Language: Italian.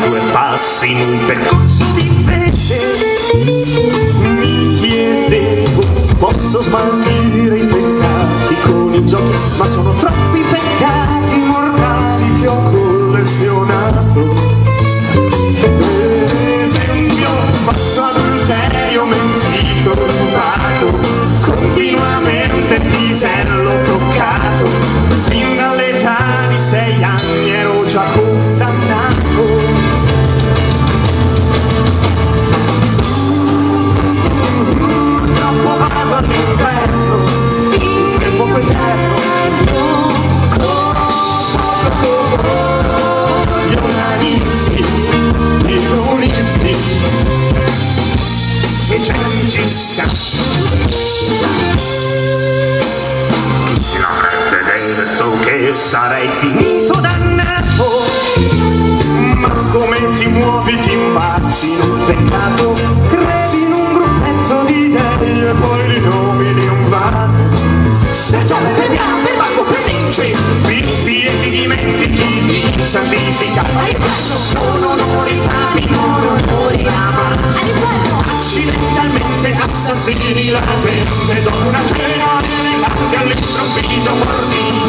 due passi in un percorso di fede. Mi chiedevo, posso smaltire i peccati con i giochi, ma sono troppi i peccati mortali che ho collezionato. Per esempio ho fatto adulterio, mentito, rubato, continuamente il pisello toccato, fin dall'età di 6 anni ero già condannato. Troppo vado all'inferno, nel fuoco eterno, gli onanisti, i comunisti, i cengisti. Si avrebbe detto che sarei finito dannato, ma come ti muovi, ti imbazzi in un peccato, credi in un gruppetto di dei e poi li nomini un vano. Perciò prendiamo per banco presinci, vivi e ti dimentichi di santificare all'inferno, non onori fami, non onori ama, all'inferno accidentalmente assassini la gente, dopo una cena elegante all'improvviso mordi